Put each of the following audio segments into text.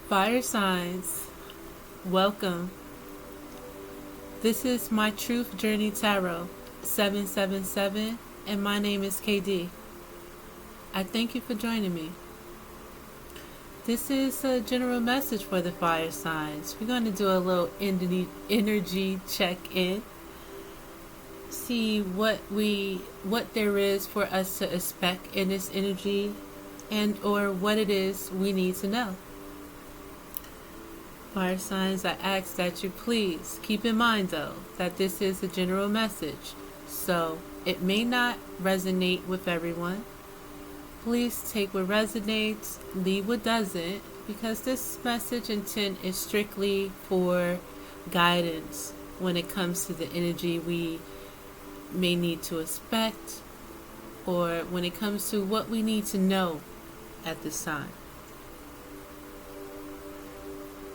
Fire signs, welcome. This is my Truth Journey Tarot 777, and my name is KD. I thank you for joining me. This is a general message for the fire signs. We're going to do a little energy check-in. See what there is for us to expect in this energy, and or what it is we need to know. Fire signs, I ask that you please keep in mind though that this is a general message, so it may not resonate with everyone. Please take what resonates, leave what doesn't, because this message intent is strictly for guidance when it comes to the energy we may need to expect, or when it comes to what we need to know at this time.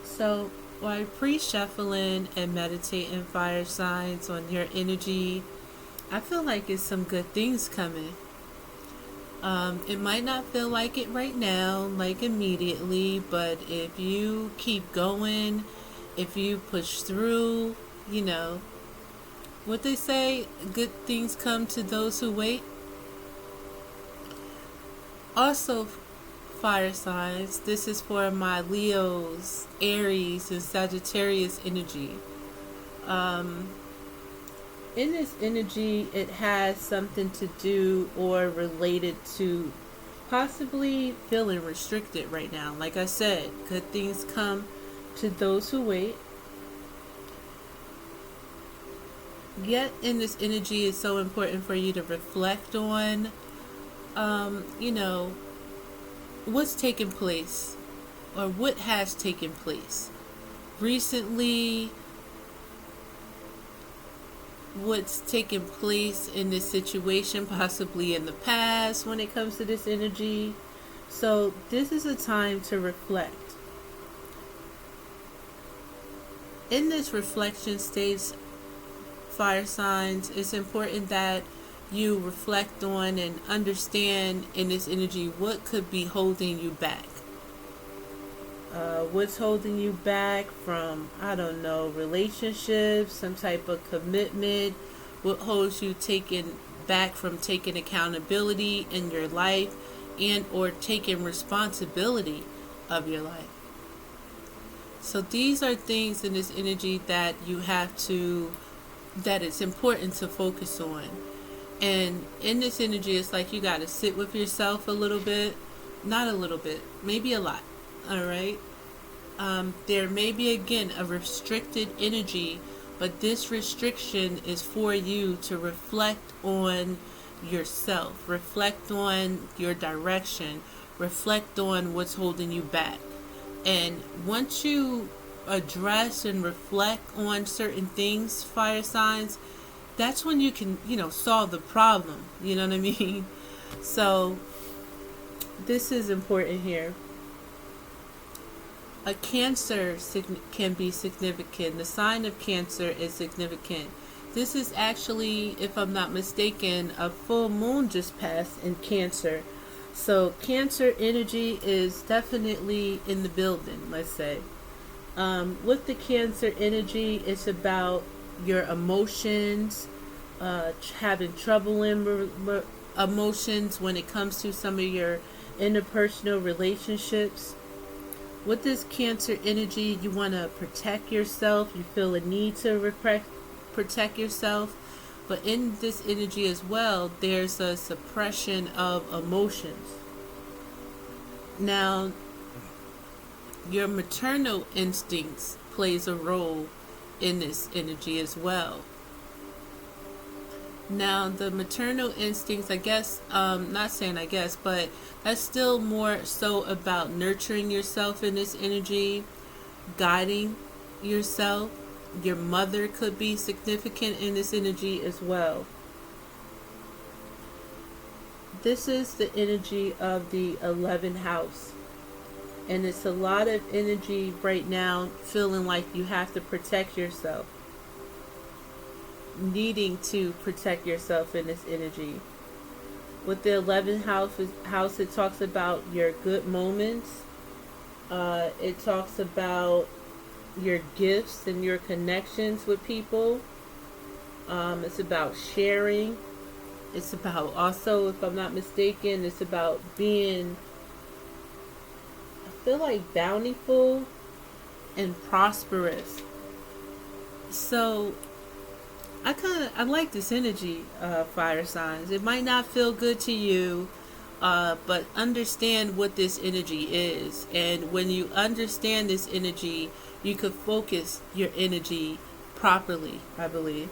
So while pre-shuffling and meditating fire signs on your energy, I feel like it's some good things coming. It might not feel like it right now, like immediately, but if you keep going, if you push through, what they say, good things come to those who wait. Also, fire signs, this is for my Leos, Aries, and Sagittarius energy. In this energy, it has something to do or related to possibly feeling restricted right now. Like I said, good things come to those who wait. Yet in this energy, it's so important for you to reflect on, what's taken place or what has taken place recently, what's taken place in this situation, possibly in the past when it comes to this energy. So this is a time to reflect. In this reflection stage, fire signs, it's important that you reflect on and understand in this energy what could be holding you back. What's holding you back from, relationships, some type of commitment? What holds you back from taking accountability in your life and or taking responsibility of your life? So these are things in this energy that that it's important to focus on. And in this energy, it's like you got to sit with yourself a little bit, not a little bit, maybe a lot. All right. There may be, again, a restricted energy, but this restriction is for you to reflect on yourself, reflect on your direction, reflect on what's holding you back. And once you address and reflect on certain things, fire signs, that's when you can, solve the problem. You know what I mean? So this is important here. A Cancer can be significant. The sign of Cancer is significant. This is actually, if I'm not mistaken, a full moon just passed in Cancer. So Cancer energy is definitely in the building, let's say. With the Cancer energy, it's about your emotions, having trouble in emotions when it comes to some of your interpersonal relationships. With this Cancer energy, you want to protect yourself. You feel a need to protect yourself. But in this energy as well, there's a suppression of emotions. Now, your maternal instincts plays a role in this energy as well. Now, the maternal instincts, I guess, not saying I guess, but that's still more so about nurturing yourself in this energy, guiding yourself. Your mother could be significant in this energy as well. This is the energy of the 11th house. And it's a lot of energy right now feeling like you have to protect yourself. Needing to protect yourself in this energy. With the 11th house, it talks about your good moments, It talks about your gifts and your connections with people. It's about sharing. It's about also, if I'm not mistaken, it's about being, I feel like, bountiful and prosperous. So I like this energy, fire signs. It might not feel good to you, but understand what this energy is. And when you understand this energy, you could focus your energy properly, I believe.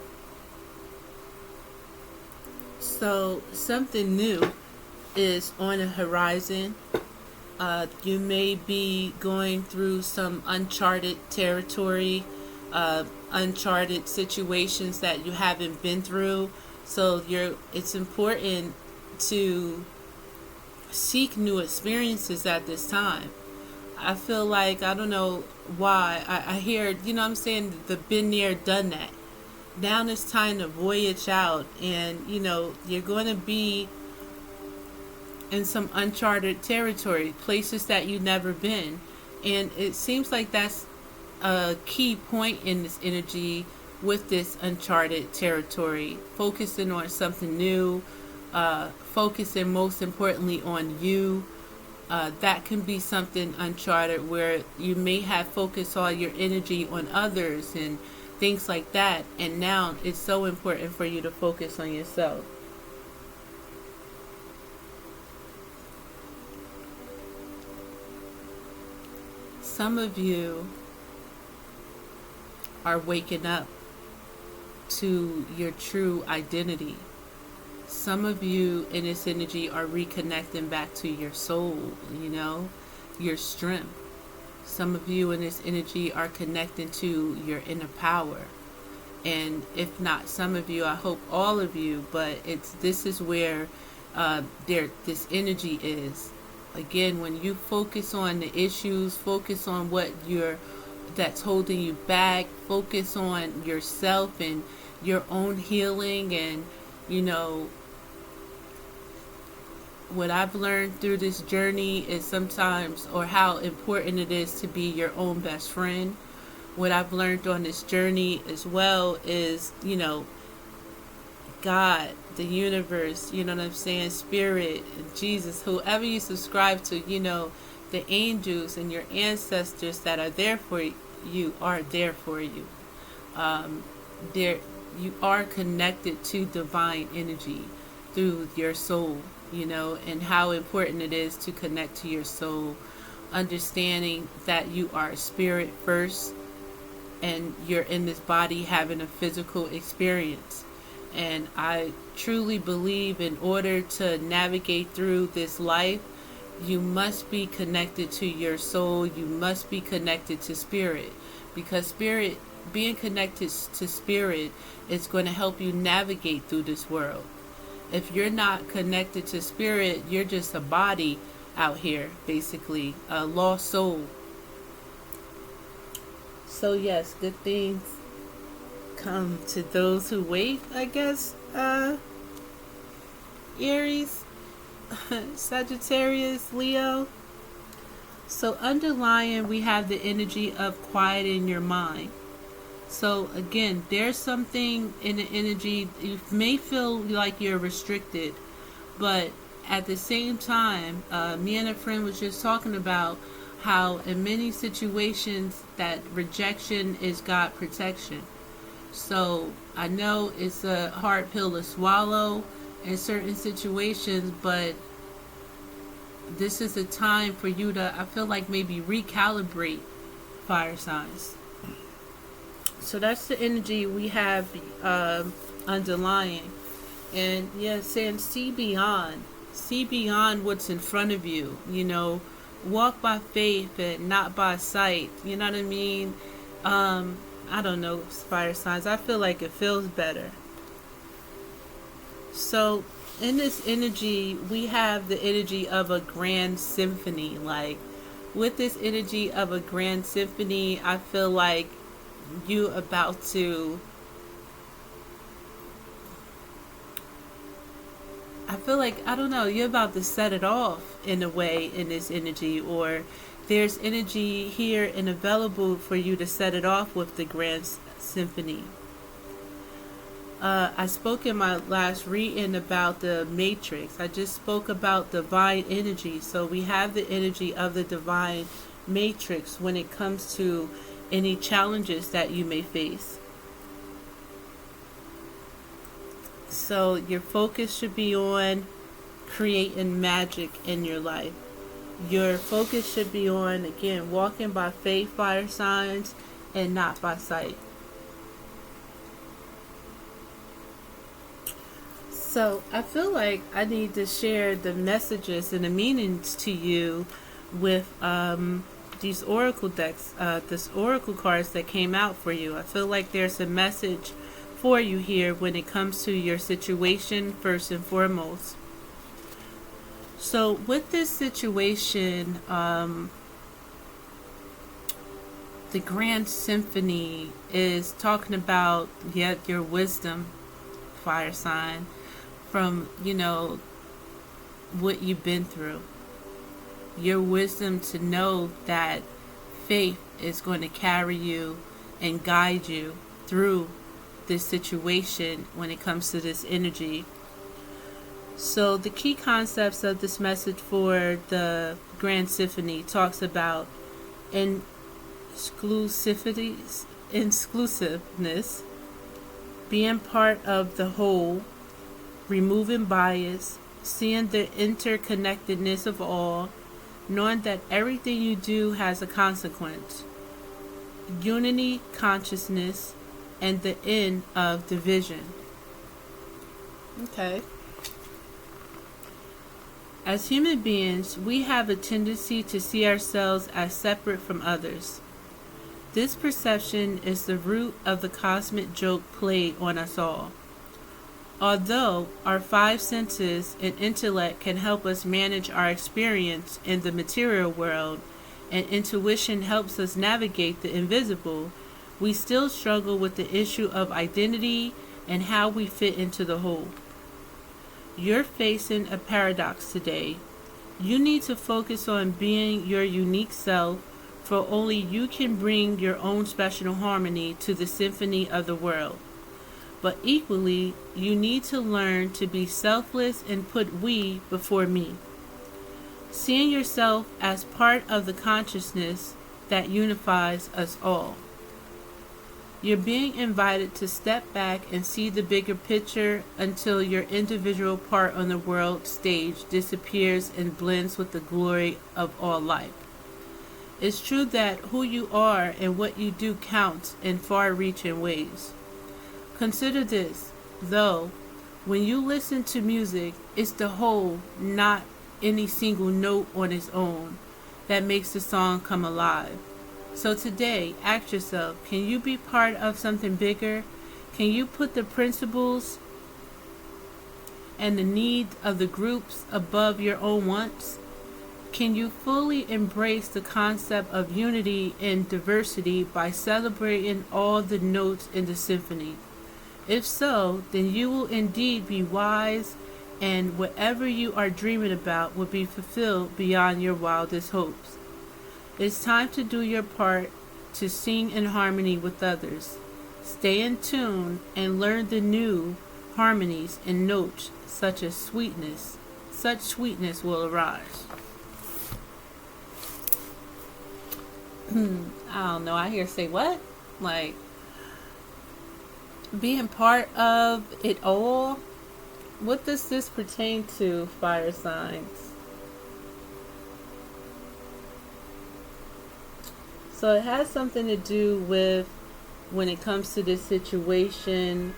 So something new is on the horizon. You may be going through some uncharted territory, uncharted situations that you haven't been through. So it's important to seek new experiences at this time. I feel like, I don't know why, I hear, what I'm saying, the been there, done that. Now it's time to voyage out, and you're going to be in some uncharted territory, places that you've never been. And it seems like that's a key point in this energy with this uncharted territory, focusing on something new, focusing most importantly on you. That can be something uncharted where you may have focused all your energy on others and things like that, and now it's so important for you to focus on yourself. Some of you are waking up to your true identity. Some of you in this energy are reconnecting back to your soul, your strength. Some of you in this energy are connecting to your inner power. And if not some of you, I hope all of you, but this is where this energy is. Again, when you focus on the issues, focus on that's holding you back, focus on yourself and your own healing, and what I've learned through this journey is sometimes, or how important it is to be your own best friend. What I've learned on this journey as well is, God, the universe, what I'm saying, spirit, Jesus, whoever you subscribe to, the angels and your ancestors that are there for you are there for you. You are connected to divine energy through your soul, and how important it is to connect to your soul, understanding that you are spirit first and you're in this body having a physical experience. And I truly believe in order to navigate through this life, you must be connected to your soul. You must be connected to spirit, because being connected to spirit is going to help you navigate through this world. If you're not connected to spirit, you're just a body out here, basically, a lost soul. So yes, good things come to those who wait, I guess. Aries, Sagittarius, Leo. So underlying, we have the energy of quieting your mind. So again, there's something in the energy, you may feel like you're restricted, but at the same time, me and a friend was just talking about how in many situations that rejection is God protection. So I know it's a hard pill to swallow in certain situations, but this is a time for you to, I feel like, maybe recalibrate, fire signs. So that's the energy we have underlying. And yeah, saying see beyond what's in front of you, walk by faith and not by sight, you know what I mean? I don't know, fire signs, I feel like it feels better. So in this energy, we have the energy of a grand symphony. Like with this energy of a grand symphony, I feel like you about to, I feel like, I don't know, you're about to set it off in a way in this energy, or there's energy here and available for you to set it off with the Grand Symphony. I spoke in my last reading about the matrix. I just spoke about divine energy. So we have the energy of the divine matrix when it comes to any challenges that you may face. So your focus should be on creating magic in your life. Your focus should be on, again, walking by faith, fire signs, and not by sight. So I feel like I need to share the messages and the meanings to you with these oracle decks, this oracle cards that came out for you. I feel like there's a message for you here when it comes to your situation first and foremost. So with this situation, the Grand Symphony is talking about yet your wisdom, fire sign, from, what you've been through. Your wisdom to know that faith is going to carry you and guide you through this situation when it comes to this energy. So the key concepts of this message for the Grand Symphony talks about exclusiveness, being part of the whole, removing bias, seeing the interconnectedness of all, knowing that everything you do has a consequence, unity, consciousness, and the end of division. Okay. As human beings, we have a tendency to see ourselves as separate from others. This perception is the root of the cosmic joke played on us all. Although our five senses and intellect can help us manage our experience in the material world, and intuition helps us navigate the invisible, we still struggle with the issue of identity and how we fit into the whole. You're facing a paradox today. You need to focus on being your unique self, for only you can bring your own special harmony to the symphony of the world. But equally, you need to learn to be selfless and put we before me. Seeing yourself as part of the consciousness that unifies us all. You're being invited to step back and see the bigger picture until your individual part on the world stage disappears and blends with the glory of all life. It's true that who you are and what you do counts in far-reaching ways. Consider this, though, when you listen to music, it's the whole, not any single note on its own, that makes the song come alive. So today, ask yourself, can you be part of something bigger? Can you put the principles and the need of the groups above your own wants? Can you fully embrace the concept of unity and diversity by celebrating all the notes in the symphony? If so, then you will indeed be wise, and whatever you are dreaming about will be fulfilled beyond your wildest hopes. It's time to do your part to sing in harmony with others. Stay in tune and learn the new harmonies and notes such as sweetness. Such sweetness will arise. I don't know. I hear say what? Like being part of it all? What does this pertain to, fire signs? So it has something to do with when it comes to this situation,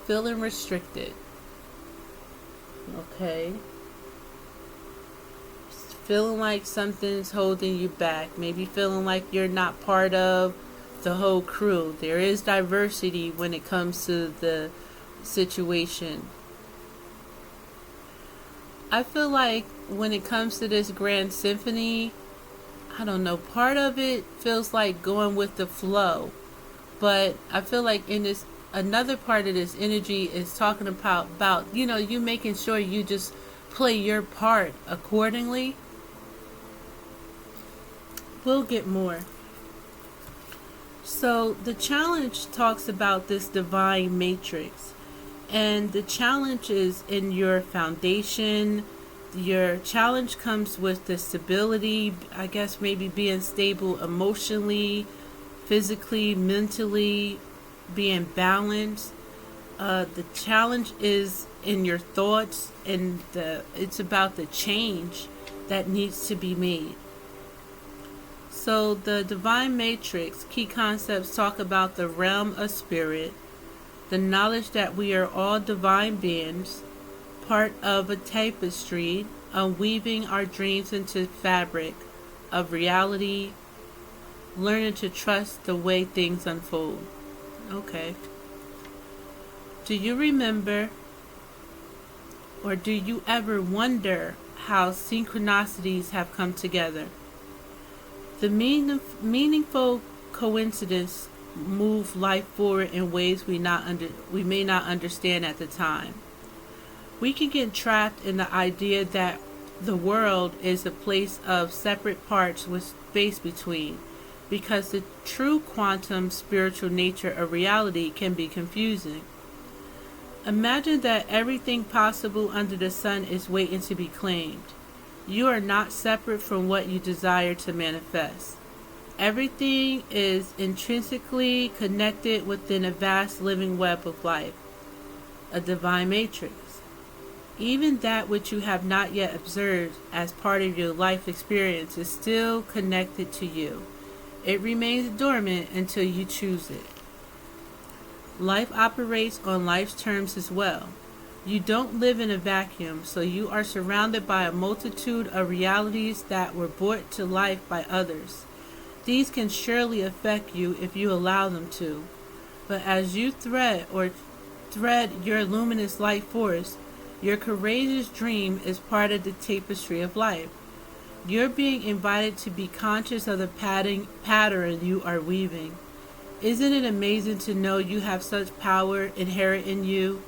feeling restricted. Okay. Feeling like something's holding you back. Maybe feeling like you're not part of the whole crew. There is diversity when it comes to the situation. I feel like when it comes to this Grand Symphony, I don't know, part of it feels like going with the flow. But I feel like in this, another part of this energy is talking about you making sure you just play your part accordingly, we'll get more. So the challenge talks about this divine matrix, and the challenge is in your foundation. Your challenge comes with the stability, I guess maybe being stable emotionally, physically, mentally, being balanced. The challenge is in your thoughts, and it's about the change that needs to be made. So the divine matrix key concepts talk about the realm of spirit, the knowledge that we are all divine beings, part of a tapestry, weaving our dreams into fabric of reality, learning to trust the way things unfold. Okay. Do you remember, or do you ever wonder how synchronicities have come together? The meaningful coincidence move life forward in ways we may not understand at the time. We can get trapped in the idea that the world is a place of separate parts with space between, because the true quantum spiritual nature of reality can be confusing. Imagine that everything possible under the sun is waiting to be claimed. You are not separate from what you desire to manifest. Everything is intrinsically connected within a vast living web of life, a divine matrix. Even that which you have not yet observed as part of your life experience is still connected to you. It remains dormant until you choose it. Life operates on life's terms as well. You don't live in a vacuum, so you are surrounded by a multitude of realities that were brought to life by others. These can surely affect you if you allow them to. But as you thread your luminous light force, your courageous dream is part of the tapestry of life. You're being invited to be conscious of the pattern you are weaving. Isn't it amazing to know you have such power inherent in you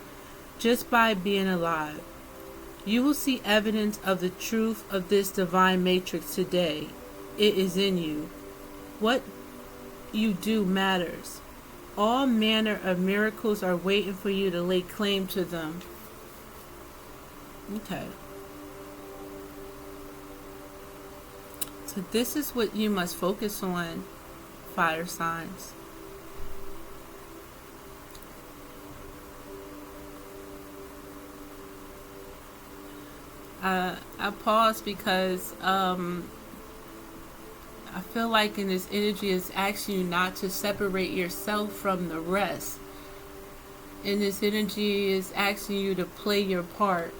just by being alive? You will see evidence of the truth of this divine matrix today. It is in you. What you do matters. All manner of miracles are waiting for you to lay claim to them. Okay. So this is what you must focus on, fire signs. I pause because I feel like in this energy is asking you not to separate yourself from the rest. And this energy is asking you to play your part.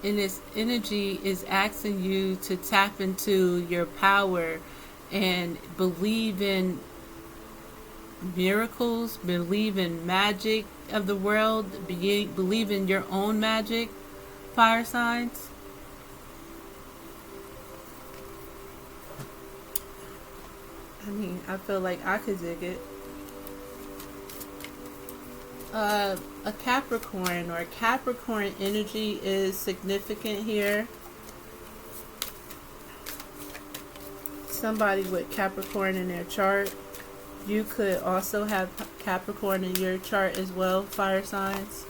And this energy is asking you to tap into your power and believe in miracles, believe in magic of the world, believe in your own magic, fire signs. I mean, I feel like I could dig it. A Capricorn or Capricorn energy is significant here. Somebody with Capricorn in their chart. You could also have Capricorn in your chart as well, fire signs.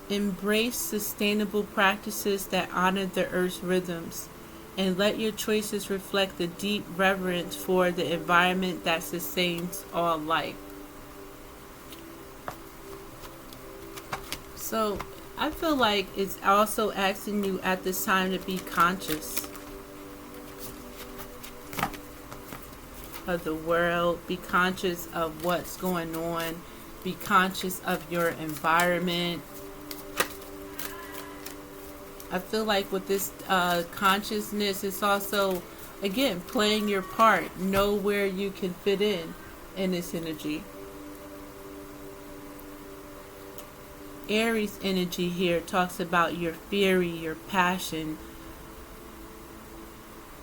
Embrace sustainable practices that honor the earth's rhythms, and let your choices reflect the deep reverence for the environment that sustains all life. So I feel like it's also asking you at this time to be conscious of the world, be conscious of what's going on, be conscious of your environment. I feel like with this consciousness, it's also, again, playing your part. Know where you can fit in this energy. Aries energy here talks about your fury, your passion,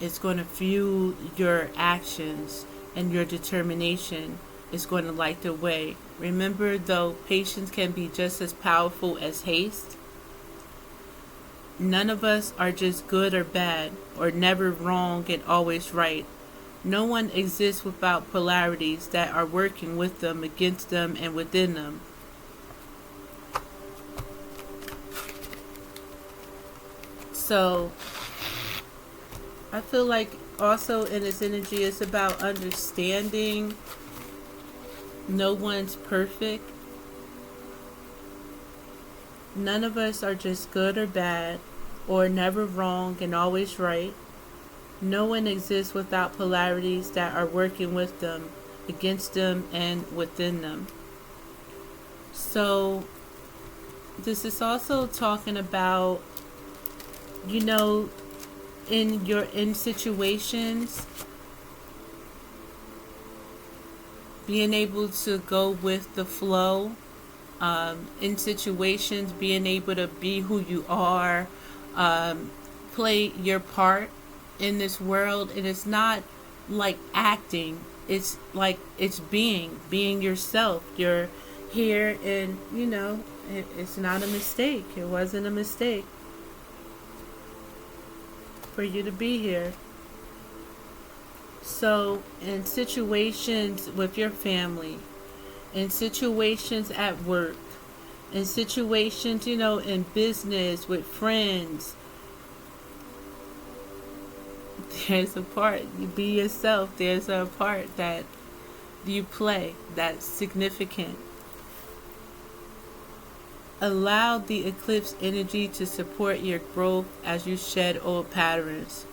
It's going to fuel your actions, and your determination is going to light the way. Remember, though, patience can be just as powerful as haste. None of us are just good or bad, or never wrong and always right. No one exists without polarities that are working with them, against them, and within them. So, I feel like also in this energy, it's about understanding no one's perfect. None of us are just good or bad, or never wrong and always right. No one exists without polarities that are working with them, against them, and within them. So, this is also talking about, in situations, being able to go with the flow. In situations, being able to be who you are, play your part in this world. And it's not like acting, it's like it's being yourself. You're here, and it's not a mistake. It wasn't a mistake for you to be here. So in situations with your family, in situations at work, in situations, in business, with friends, there's a part, you be yourself, there's a part that you play that's significant. Allow the eclipse energy to support your growth as you shed old patterns.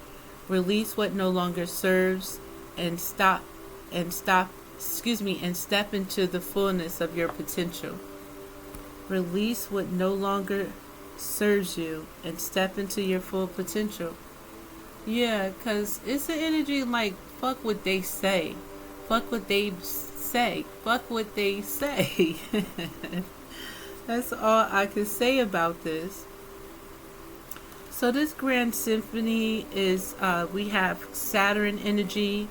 Release what no longer serves, and step into the fullness of your potential. Release what no longer serves you and step into your full potential. Yeah, because it's an energy like, fuck what they say. Fuck what they say. Fuck what they say. That's all I can say about this. So this grand symphony is, we have Saturn energy.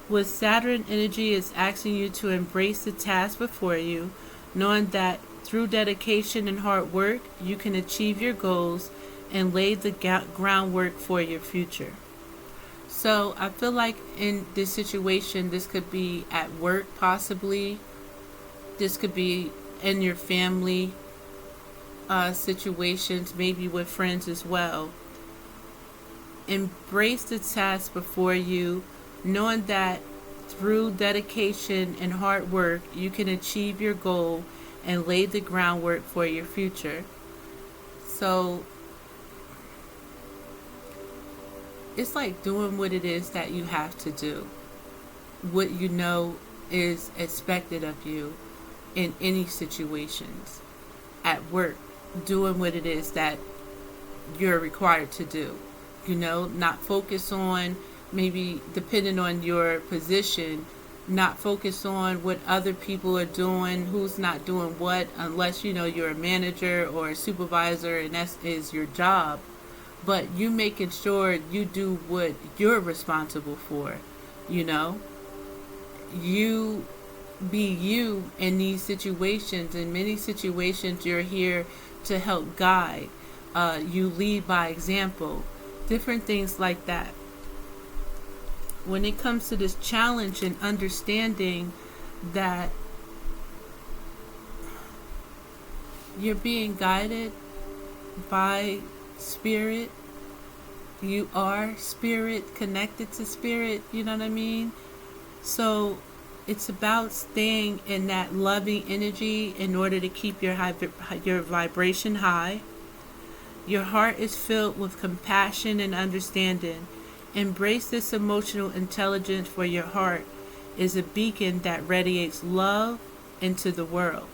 With Saturn energy, it's asking you to embrace the task before you, knowing that through dedication and hard work, you can achieve your goals and lay the groundwork for your future. So I feel like in this situation, this could be at work possibly. This could be in your family situations, maybe with friends as well. Embrace the task before you, knowing that through dedication and hard work, you can achieve your goal and lay the groundwork for your future. So it's like doing what it is that you have to do, what you know is expected of you in any situations. At work, doing what it is that you're required to do. Not focus on, maybe depending on your position, not focus on what other people are doing, who's not doing what, unless you're a manager or a supervisor and that is your job. But you making sure you do what you're responsible for. You be you in these situations. In many situations, you're here to help guide. You lead by example. Different things like that. When it comes to this challenge and understanding that you're being guided by spirit, you are spirit, connected to spirit, you know what I mean? So it's about staying in that loving energy in order to keep your vibration high. Your heart is filled with compassion and understanding. Embrace this emotional intelligence, for your heart is a beacon that radiates love into the world.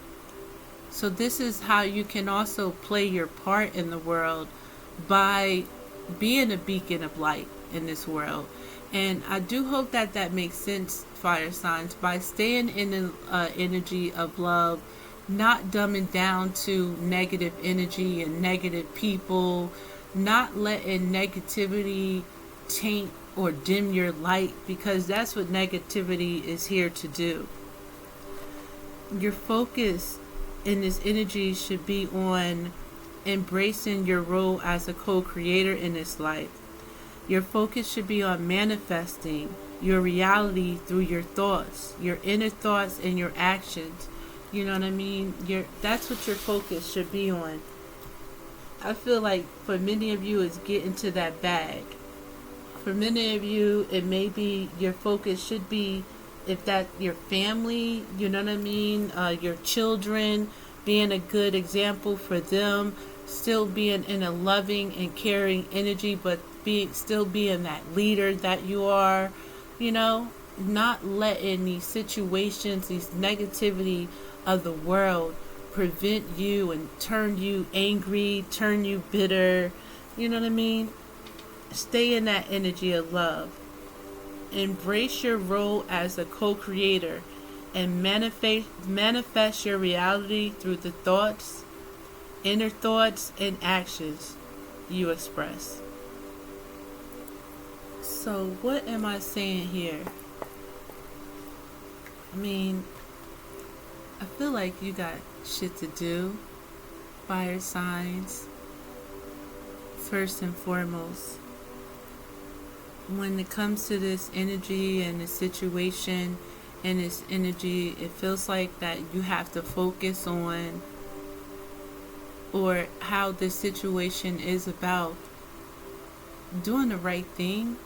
So this is how you can also play your part in the world, by being a beacon of light in this world. And I do hope that makes sense, fire signs, by staying in the energy of love, not dumbing down to negative energy and negative people, not letting negativity taint or dim your light, because that's what negativity is here to do. Your focus in this energy should be on embracing your role as a co-creator in this life. Your focus should be on manifesting your reality through your thoughts, your inner thoughts and your actions. You know what I mean? That's what your focus should be on. I feel like for many of you it's getting to that bag. For many of you, it may be your focus should be, if that your family, you know what I mean, your children, being a good example for them, still being in a loving and caring energy, but still being that leader that you are, you know, not letting these situations, these negativity of the world prevent you and turn you angry, turn you bitter, you know what I mean? Stay in that energy of love. Embrace your role as a co-creator and manifest your reality through the thoughts, inner thoughts, and actions you express. So what am I saying here? I mean, I feel like you got shit to do, fire signs, first and foremost. When it comes to this energy and the situation and this energy, it feels like that you have to focus on, or how this situation is about doing the right thing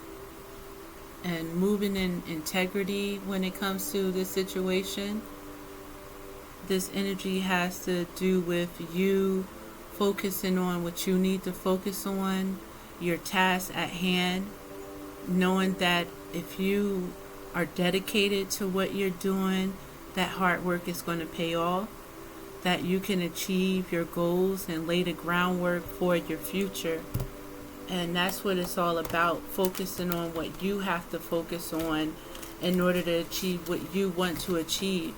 and moving in integrity when it comes to this situation. This energy has to do with you focusing on what you need to focus on, your task at hand, knowing that if you are dedicated to what you're doing, that hard work is going to pay off, that you can achieve your goals and lay the groundwork for your future. And that's what it's all about, focusing on what you have to focus on in order to achieve what you want to achieve.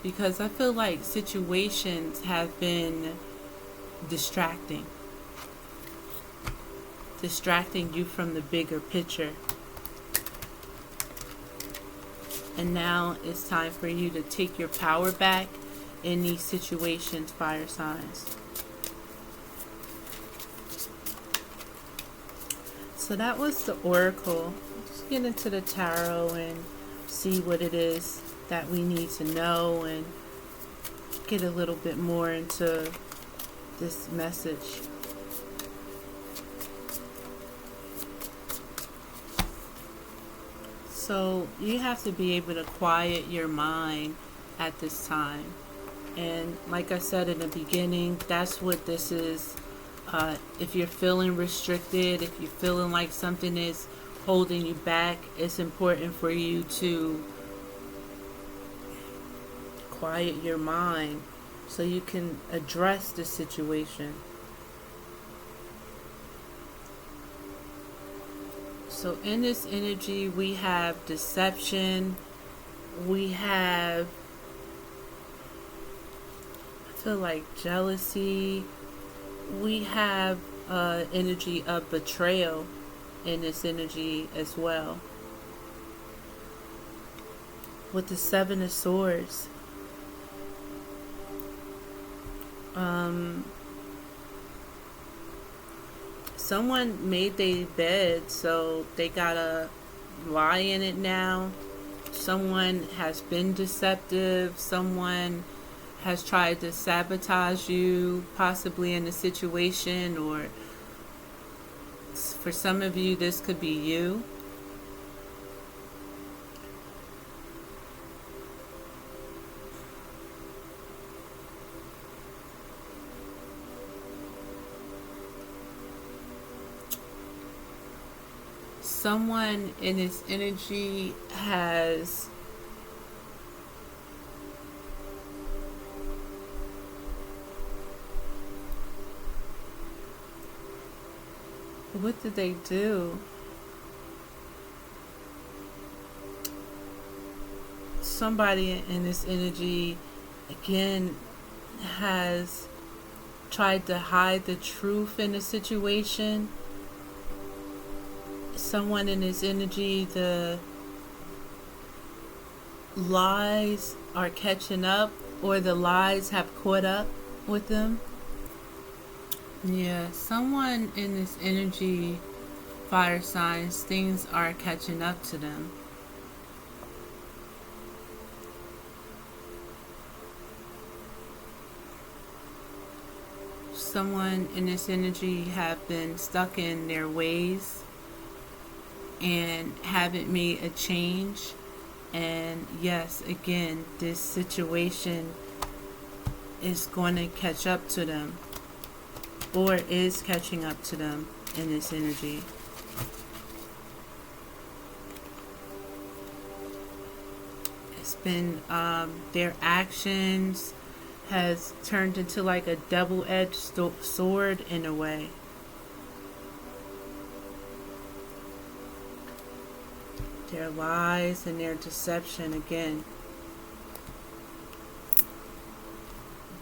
Because I feel like situations have been distracting you from the bigger picture. And now it's time for you to take your power back in these situations, fire signs. So that was the oracle. Let's get into the tarot and see what it is that we need to know and get a little bit more into this message. So you have to be able to quiet your mind at this time. And like I said in the beginning, that's what this is. If you're feeling restricted, if you're feeling like something is holding you back, it's important for you to quiet your mind so you can address the situation. So in this energy, we have deception, we have, I feel like, jealousy, we have energy of betrayal in this energy as well. With the Seven of Swords, someone made their bed, so they gotta lie in it now. Someone has been deceptive. Someone has tried to sabotage you, possibly in a situation, or for some of you, this could be you. Someone in this energy has what did they do? Somebody in this energy again has tried to hide the truth in the situation. someone in this energy, the lies are catching up, or the lies have caught up with them. Yeah, someone in this energy, fire signs, things are catching up to them. Someone in this energy have been stuck in their ways and haven't made a change. And yes, again, this situation is going to catch up to them, or is catching up to them in this energy. It's been their actions has turned into like a double-edged sword in a way. Their lies and their deception, again,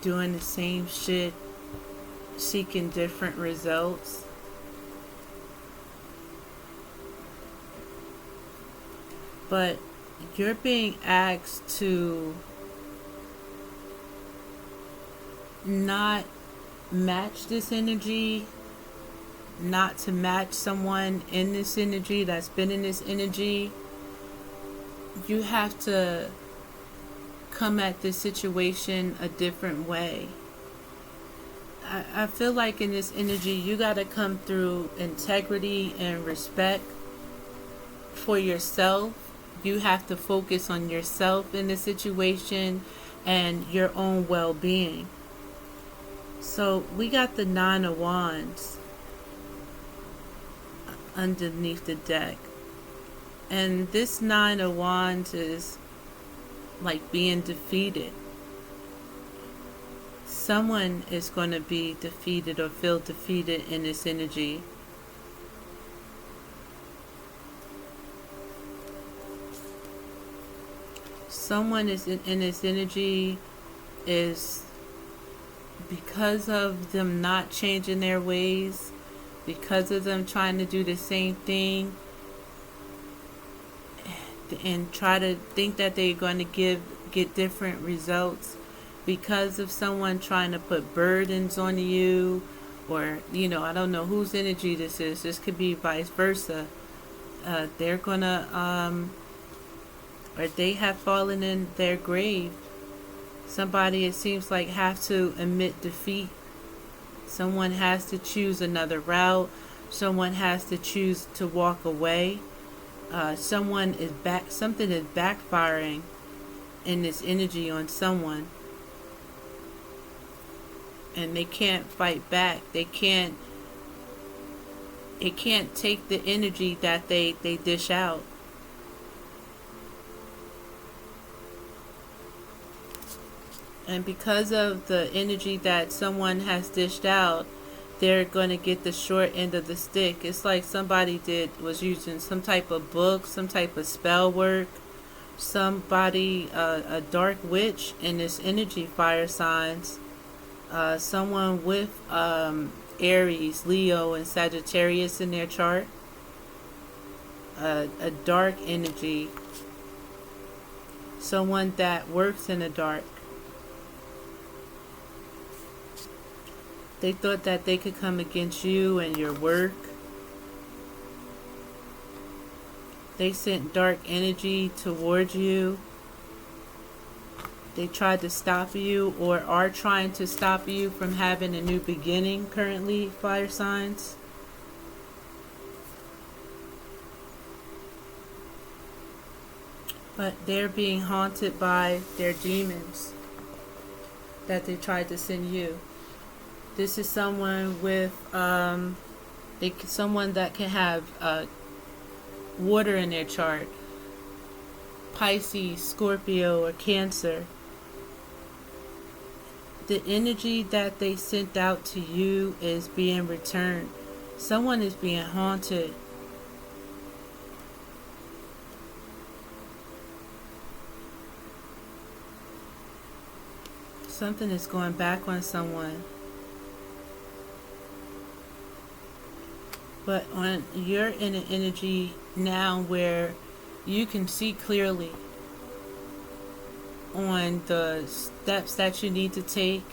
doing the same shit, seeking different results. But you're being asked to not match this energy, not to match someone in this energy that's been in this energy. You have to come at this situation a different way. I feel like in this energy you got to come through integrity and respect for yourself. You have to focus on yourself in the situation and your own well-being. So we got the Nine of Wands underneath the deck. And this Nine of Wands is like being defeated. Someone is going to be defeated or feel defeated in this energy. Someone is in this energy is, because of them not changing their ways, because of them trying to do the same thing and try to think that they're going to get different results, because of someone trying to put burdens on you, or I don't know whose energy this is. This could be vice versa. They're gonna or they have fallen in their grave. Somebody, it seems like, have to admit defeat. Someone has to choose another route. Someone has to choose to walk away. Something is backfiring in this energy on someone, and they can't fight back. It can't take the energy that they dish out. And because of the energy that someone has dished out, they're going to get the short end of the stick. It's like somebody was using some type of book, some type of spell work. Somebody, a dark witch in this energy, fire signs. Someone with Aries, Leo, and Sagittarius in their chart. A dark energy. Someone that works in the dark. They thought that they could come against you and your work. They sent dark energy towards you. They tried to stop you, or are trying to stop you from having a new beginning currently, fire signs. But they're being haunted by their demons that they tried to send you. This is someone with, someone that can have water in their chart. Pisces, Scorpio, or Cancer. The energy that they sent out to you is being returned. Someone is being haunted. Something is going back on someone. But you're in an energy now where you can see clearly on the steps that you need to take.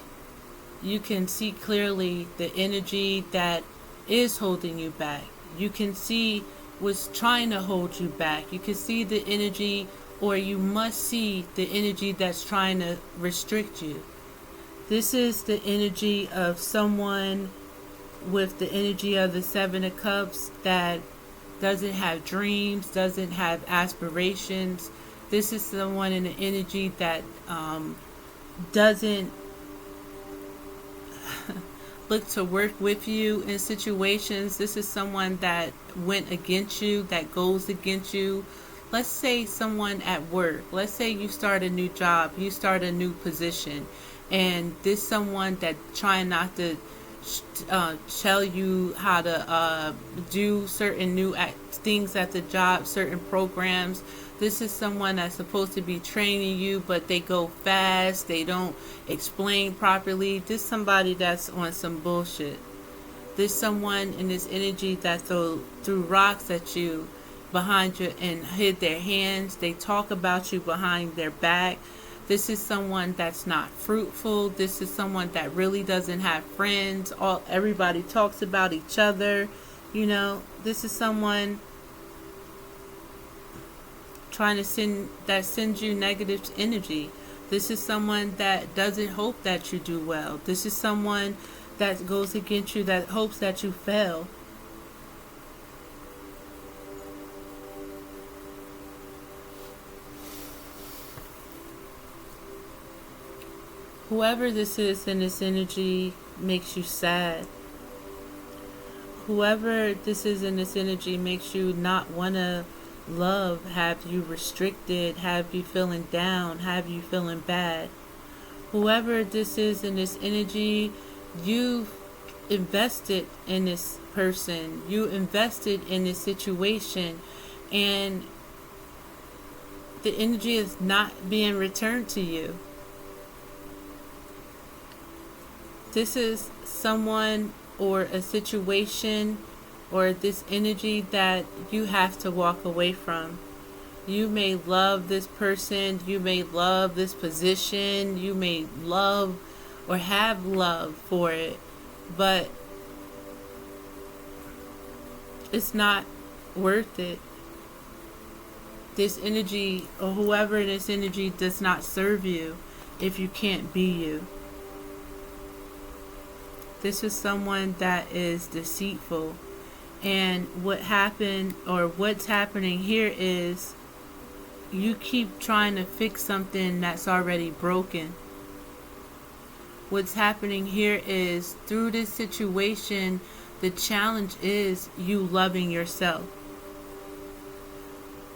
You can see clearly the energy that is holding you back. You can see what's trying to hold you back. You can see the energy, or you must see the energy that's trying to restrict you. This is the energy of someone with the energy of the Seven of Cups that doesn't have dreams, doesn't have aspirations. This is someone in the energy that doesn't look to work with you in situations. This is someone that went against you, that goes against you. Let's say someone at work. Let's say you start a new job, you start a new position, and this someone that trying not to tell you how to do certain new things at the job, certain programs. This is someone that's supposed to be training you, but they go fast, they don't explain properly. This somebody that's on some bullshit. This someone in this energy that threw rocks at you behind you and hid their hands. They talk about you behind their back. This is someone that's not fruitful. This is someone that really doesn't have friends. Everybody talks about each other. This is someone trying to sends you negative energy. This is someone that doesn't hope that you do well. This is someone that goes against you, that hopes that you fail. Whoever this is in this energy makes you sad. Whoever this is in this energy makes you not want to love, have you restricted, have you feeling down, have you feeling bad. Whoever this is in this energy, you've invested in this person, you invested in this situation, and the energy is not being returned to you. This is someone or a situation or this energy that you have to walk away from. You may love this person, you may love this position, you may love or have love for it, but it's not worth it. This energy or whoever in this energy does not serve you if you can't be you. This is someone that is deceitful. And what's happening here is you keep trying to fix something that's already broken. What's happening here is through this situation, the challenge is you loving yourself.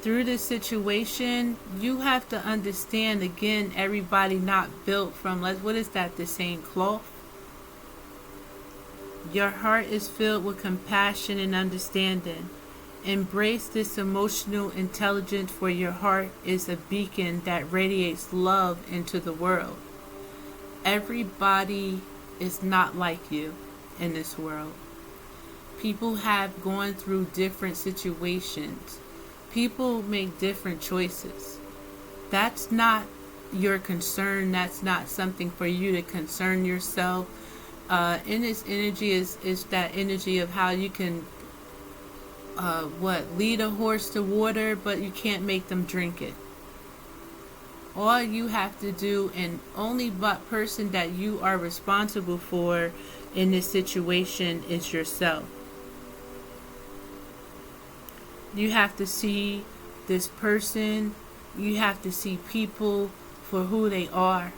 Through this situation, you have to understand, again, everybody not built from, the same cloth? Your heart is filled with compassion and understanding. Embrace this emotional intelligence, for your heart is a beacon that radiates love into the world. Everybody is not like you in this world. People have gone through different situations. People make different choices. That's not your concern. That's not something for you to concern yourself. In this energy is that energy of how you can lead a horse to water, but you can't make them drink it. All you have to do, and only but person that you are responsible for in this situation, is yourself. You have to see this person, you have to see people for who they are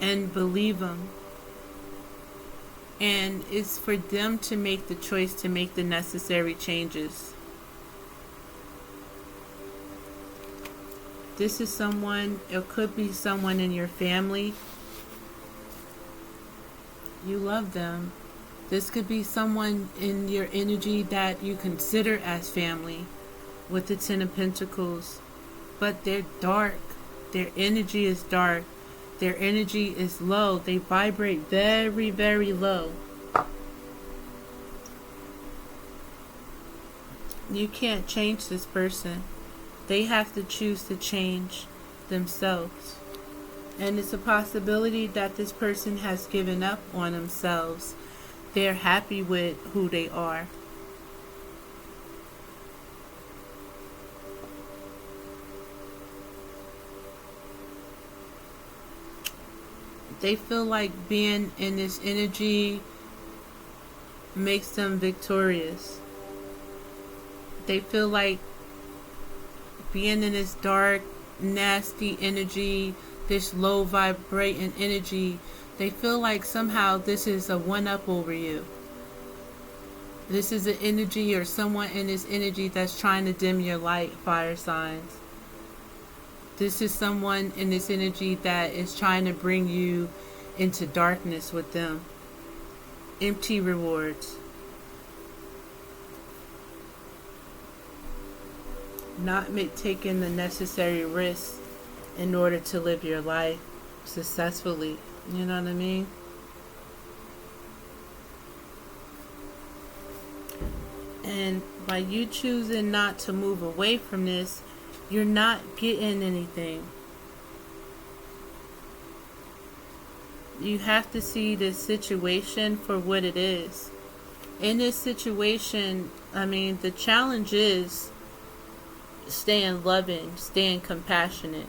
and believe them. And it's for them to make the choice to make the necessary changes. This is someone, it could be someone in your family. You love them. This could be someone in your energy that you consider as family with the Ten of Pentacles. But they're dark. Their energy is dark. Their energy is low. They vibrate very, very low. You can't change this person. They have to choose to change themselves. And it's a possibility that this person has given up on themselves. They're happy with who they are. They feel like being in this energy makes them victorious. They feel like being in this dark, nasty energy, this low vibrating energy, they feel like somehow this is a one-up over you. This is an energy or someone in this energy that's trying to dim your light, fire signs. This is someone in this energy that is trying to bring you into darkness with them. Empty rewards. Not taking the necessary risks in order to live your life successfully. You know what I mean? And by you choosing not to move away from this, you're not getting anything. You have to see this situation for what it is. In this situation, the challenge is staying loving, staying compassionate.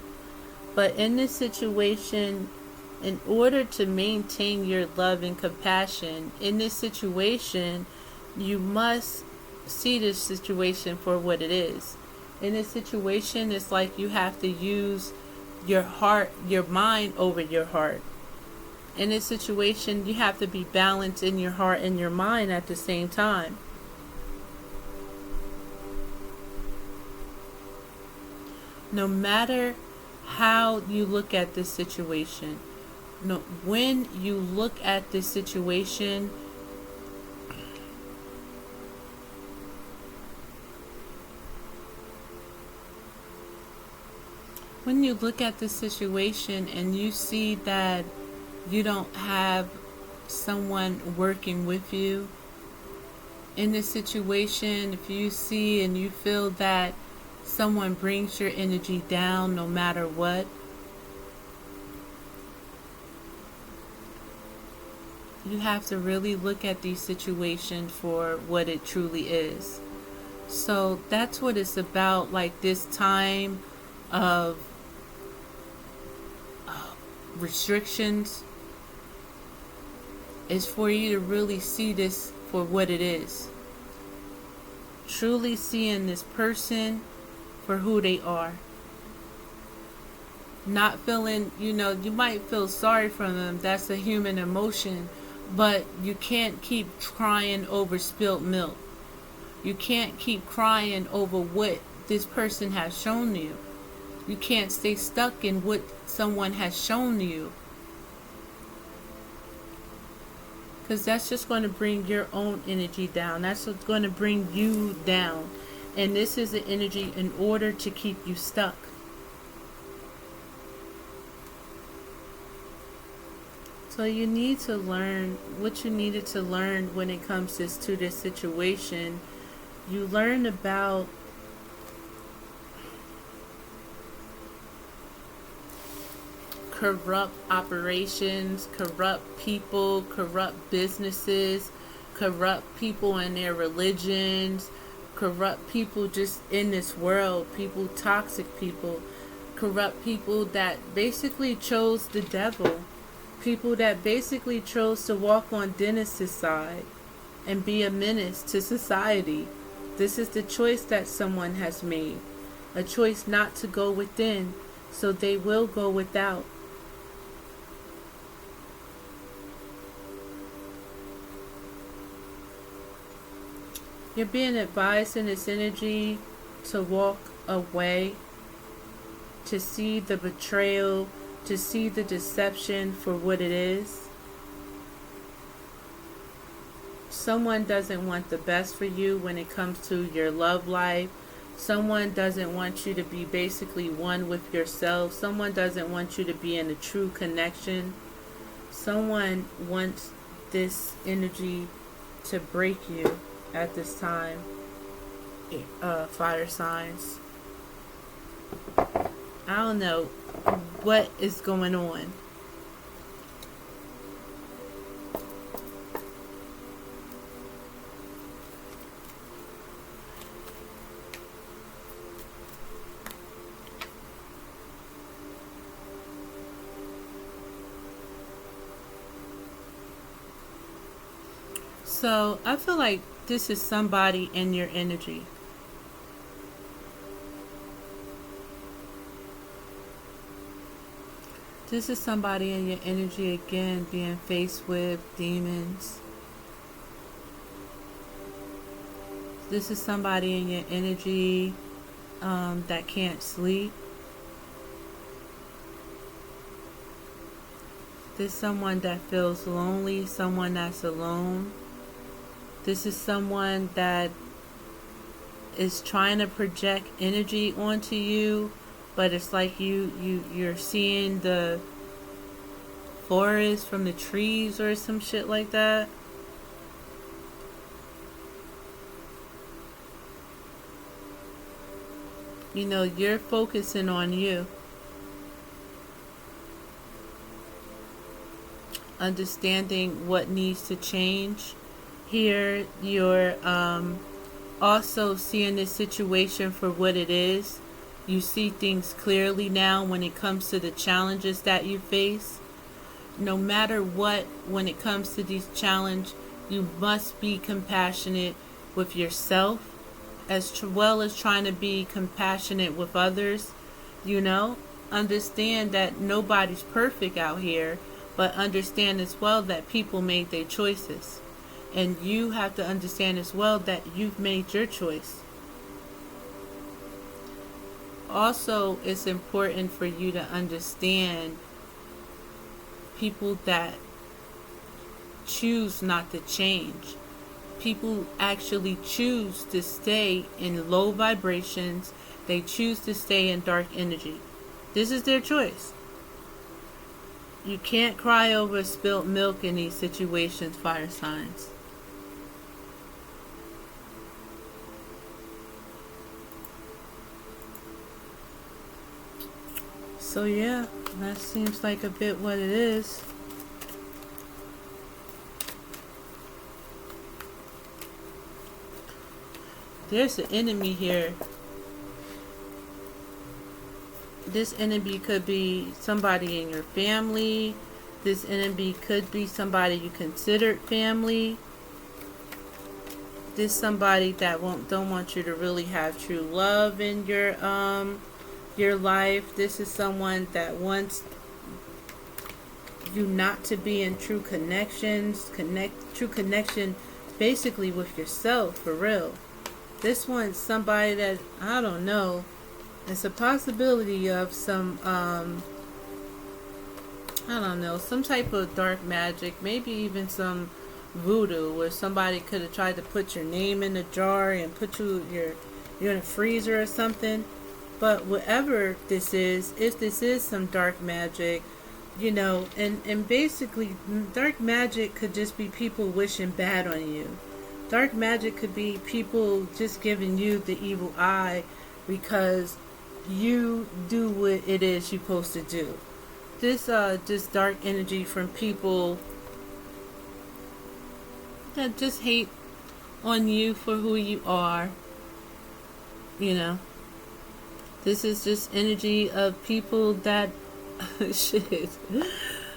But in this situation, in order to maintain your love and compassion, in this situation, you must see this situation for what it is. In this situation, it's like you have to use your heart, your mind over your heart. In this situation, you have to be balanced in your heart and your mind at the same time. No matter how you look at this situation, when you look at this situation, and you see that you don't have someone working with you in this situation, if you see and you feel that someone brings your energy down no matter what, you have to really look at these situations for what it truly is. So that's what it's about, like this time of restrictions is for you to really see this for what it is. Truly seeing this person for who they are. Not feeling, you might feel sorry for them. That's a human emotion. But you can't keep crying over spilt milk. You can't keep crying over what this person has shown you. You can't stay stuck in what someone has shown you. Because that's just going to bring your own energy down. That's what's going to bring you down. And this is the energy in order to keep you stuck. So you need to learn what you needed to learn when it comes to this situation. You learn about corrupt operations, corrupt people, corrupt businesses, corrupt people in their religions, corrupt people just in this world, toxic people, corrupt people that basically chose the devil, people that basically chose to walk on Dennis's side and be a menace to society. This is the choice that someone has made, a choice not to go within, so they will go without. You're being advised in this energy to walk away, to see the betrayal, to see the deception for what it is. Someone doesn't want the best for you when it comes to your love life. Someone doesn't want you to be basically one with yourself. Someone doesn't want you to be in a true connection. Someone wants this energy to break you at this time. fire signs. I don't know what is going on. So I feel like this is somebody in your energy. This is somebody in your energy again being faced with demons. This is somebody in your energy that can't sleep. This is someone that feels lonely, someone that's alone. This is someone that is trying to project energy onto you, but it's like you're seeing the forest from the trees or some shit like that. You know, you're focusing on you. Understanding what needs to change. Here, you're also seeing this situation for what it is. You see things clearly now when it comes to the challenges that you face. No matter what, when it comes to these challenges, you must be compassionate with yourself as well as trying to be compassionate with others. You know, understand that nobody's perfect out here, but understand as well that people made their choices. And you have to understand as well that you've made your choice. Also, it's important for you to understand people that choose not to change. People actually choose to stay in low vibrations. They choose to stay in dark energy. This is their choice. You can't cry over spilt milk in these situations, fire signs. So yeah, that seems like a bit what it is. There's an enemy here. This enemy could be somebody in your family. This enemy could be somebody you considered family. This somebody that don't want you to really have true love in your life. This is someone that wants you not to be in true connections. True connection basically with yourself, for real. This one's somebody that, I don't know, it's a possibility of some I don't know, some type of dark magic, maybe even some voodoo, where somebody could have tried to put your name in a jar and put you're in a freezer or something. But whatever this is, if this is some dark magic, you know, and basically dark magic could just be people wishing bad on you. Dark magic could be people just giving you the evil eye because you do what it is you're supposed to do. This dark energy from people that just hate on you for who you are, you know. This is just energy of people that shit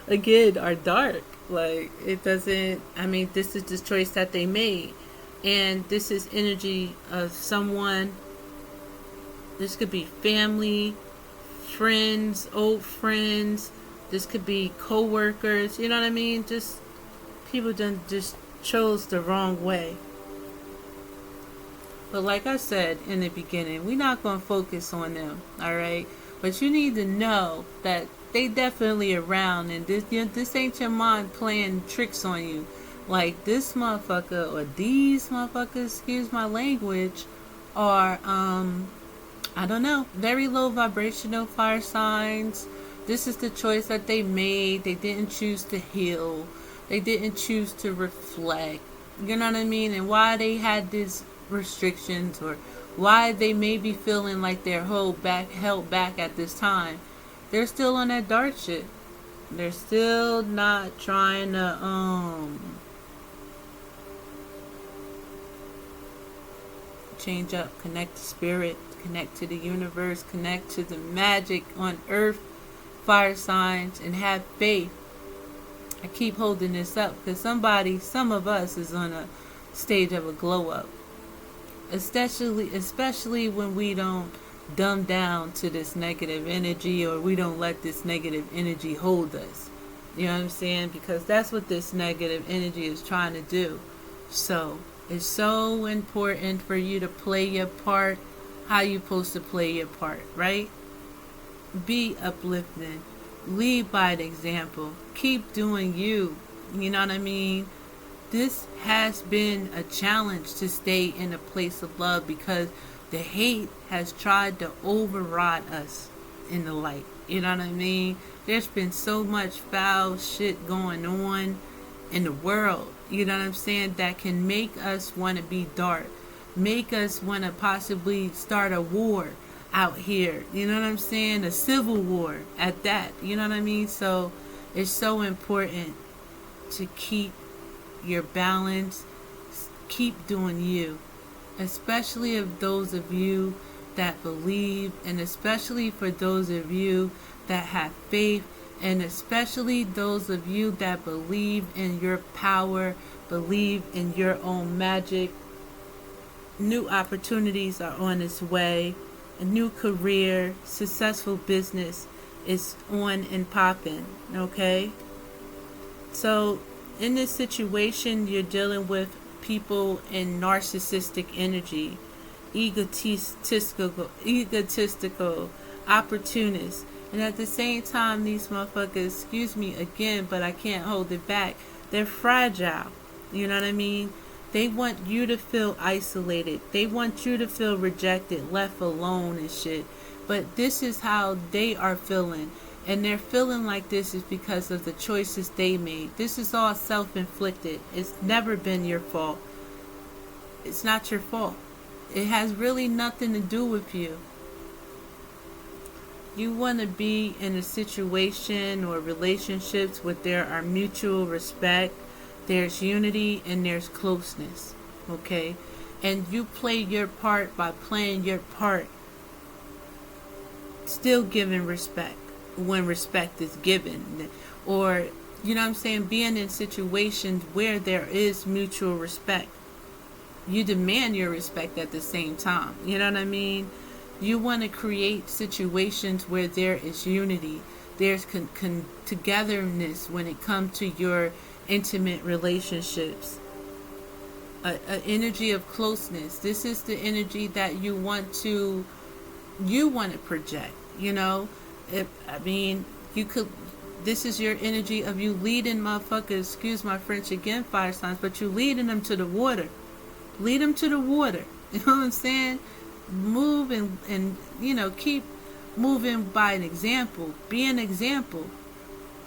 again are dark. Like, it doesn't, I mean, this is the choice that they made. And this is energy of someone. This could be family, friends, old friends. This could be co-workers. You know what I mean? Just people just chose the wrong way. But like I said in the beginning, we're not going to focus on them, all right? But you need to know that they definitely around, and this ain't your mind playing tricks on you. Like, this motherfucker or these motherfuckers, excuse my language, are I don't know, very low vibrational fire signs. This is the choice that they made. They didn't choose to heal. They didn't choose to reflect. You know what I mean? And why they had these restrictions or why they may be feeling like they're held back at this time. They're still on that dark shit. They're still not trying to change up, connect to spirit, connect to the universe, connect to the magic on earth, fire signs, and have faith. I keep holding this up because some of us is on a stage of a glow up. Especially when we don't dumb down to this negative energy, or we don't let this negative energy hold us. You know what I'm saying? Because that's what this negative energy is trying to do. So it's so important for you to play your part how you're supposed to play your part, right? Be uplifting. Lead by an example. Keep doing you. You know what I mean? This has been a challenge to stay in a place of love because the hate has tried to override us in the light. You know what I mean? There's been so much foul shit going on in the world, you know what I'm saying, that can make us want to be dark, make us want to possibly start a war out here, you know what I'm saying, a civil war at that, you know what I mean? So it's so important to keep your balance, keep doing you, especially of those of you that believe, and especially for those of you that have faith, and especially those of you that believe in your power, believe in your own magic. New opportunities are on its way. A new career, successful business is on and popping, okay? So in this situation, you're dealing with people in narcissistic energy, egotistical, opportunists. And at the same time, these motherfuckers, excuse me again, but I can't hold it back, they're fragile. You know what I mean? They want you to feel isolated. They want you to feel rejected, left alone and shit. But this is how they are feeling. And they're feeling like this is because of the choices they made. This is all self-inflicted. It's never been your fault. It's not your fault. It has really nothing to do with you. You want to be in a situation or relationships where there are mutual respect, there's unity, and there's closeness, okay? And you play your part by playing your part, still giving respect when respect is given. Or, you know what I'm saying, being in situations where there is mutual respect. You demand your respect at the same time, you know what I mean? You want to create situations where there is unity. There's togetherness when it comes to your intimate relationships. An energy of closeness. This is the energy that you want to project. You know, this is your energy of you leading motherfuckers. Excuse my French again, fire signs, but you leading them to the water. Lead them to the water. You know what I'm saying? Move and you know, keep moving by an example. Be an example.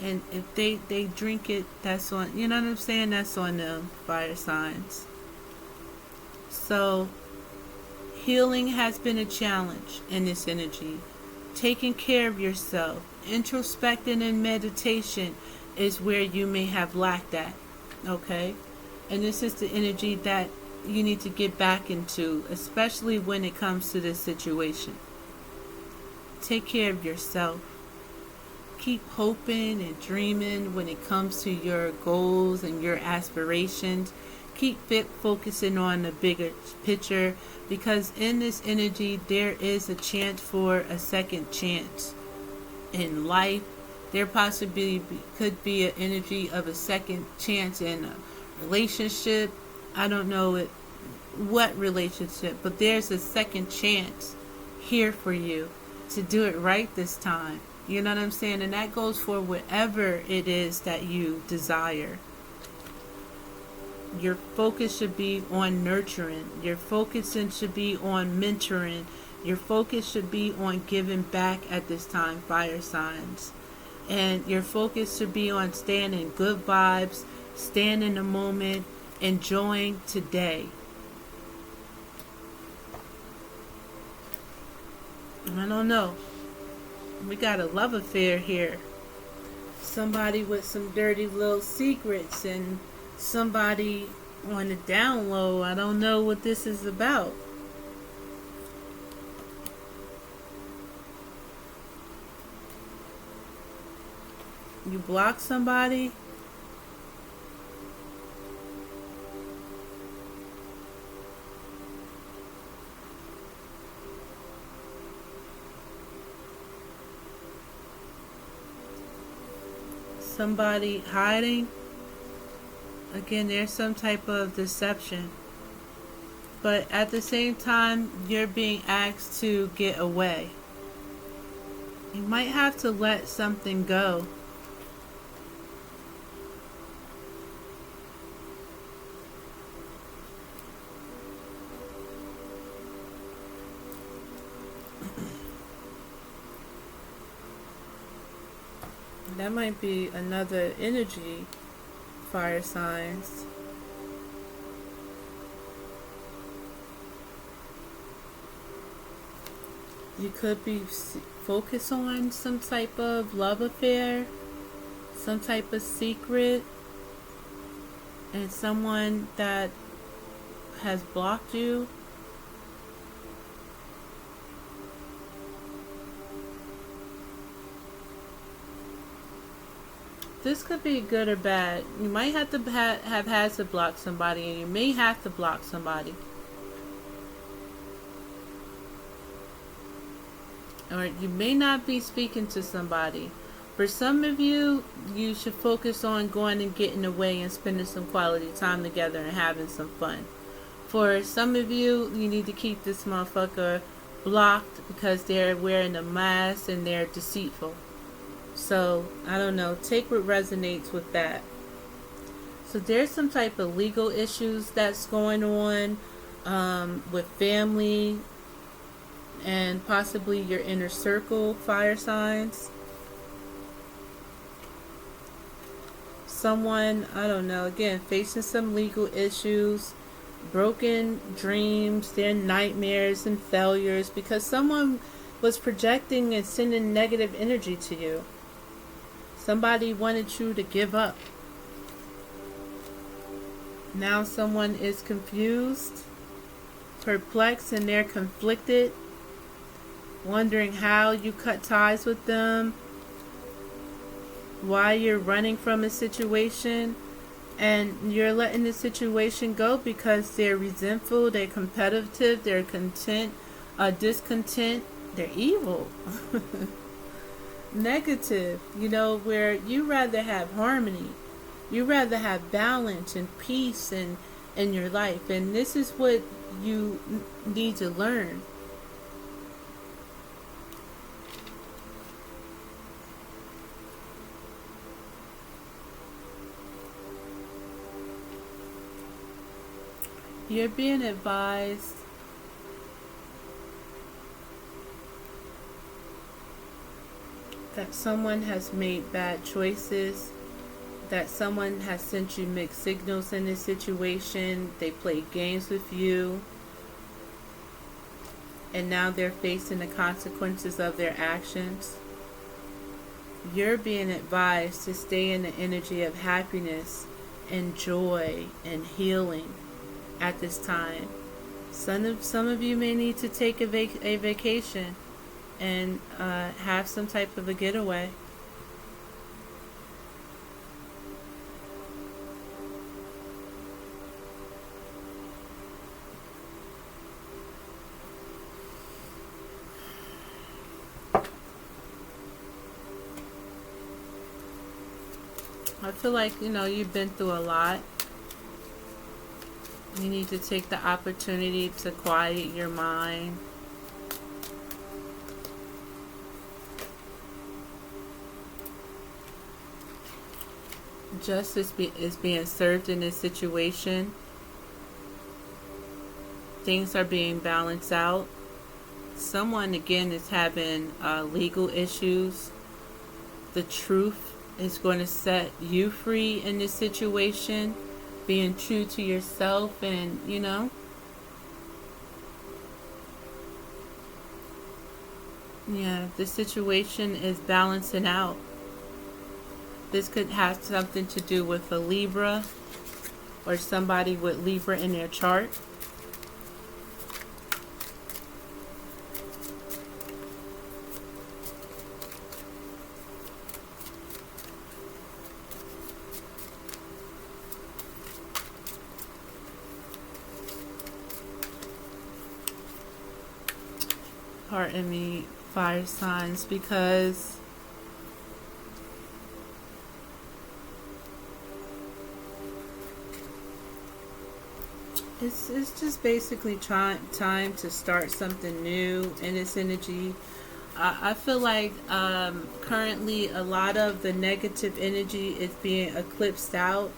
And if they drink it, that's on, you know what I'm saying, that's on them, fire signs. So healing has been a challenge in this energy. Taking care of yourself, introspecting and meditation is where you may have lacked at, okay? And this is the energy that you need to get back into, especially when it comes to this situation. Take care of yourself. Keep hoping and dreaming when it comes to your goals and your aspirations. Keep focusing on the bigger picture, because in this energy there is a chance for a second chance in life. There possibly could be an energy of a second chance in a relationship. I don't know what relationship, but there's a second chance here for you to do it right this time. You know what I'm saying? And that goes for whatever it is that you desire. Your focus should be on nurturing. Your focus should be on mentoring. Your focus should be on giving back at this time, fire signs. And your focus should be on staying in good vibes, staying in the moment, enjoying today. I don't know. We got a love affair here. Somebody with some dirty little secrets and somebody on the down low. I don't know what this is about. You block somebody. Somebody hiding. Again, there's some type of deception. But at the same time, you're being asked to get away. You might have to let something go. That might be another energy, fire signs. You could be focused on some type of love affair, some type of secret, and someone that has blocked you. This could be good or bad. You might have to have had to block somebody, and you may have to block somebody. Or you may not be speaking to somebody. For some of you, you should focus on going and getting away and spending some quality time together and having some fun. For some of you, you need to keep this motherfucker blocked because they're wearing a mask and they're deceitful. So, I don't know. Take what resonates with that. So, there's some type of legal issues that's going on with family and possibly your inner circle, fire signs. Someone, I don't know, again, facing some legal issues, broken dreams, their nightmares and failures because someone was projecting and sending negative energy to you. Somebody wanted you to give up. Now someone is confused, perplexed, and they're conflicted, wondering how you cut ties with them, why you're running from a situation, and you're letting the situation go because they're resentful, they're competitive, they're discontent, they're evil. Negative, where you rather have harmony, you rather have balance and peace in your life, and this is what you need to learn. You're being advised that someone has made bad choices, that someone has sent you mixed signals in this situation, they played games with you, and now they're facing the consequences of their actions. You're being advised to stay in the energy of happiness and joy and healing at this time. Some of you may need to take a vacation and have some type of a getaway. I feel like, you've been through a lot. You need to take the opportunity to quiet your mind. Justice is being served in this situation. Things are being balanced out. Someone, again, is having legal issues. The truth is going to set you free in this situation. Being true to yourself and, Yeah, the situation is balancing out. This could have something to do with a Libra or somebody with Libra in their chart. Pardon me, fire signs, because it's just basically time to start something new in this energy. I feel like currently a lot of the negative energy is being eclipsed out.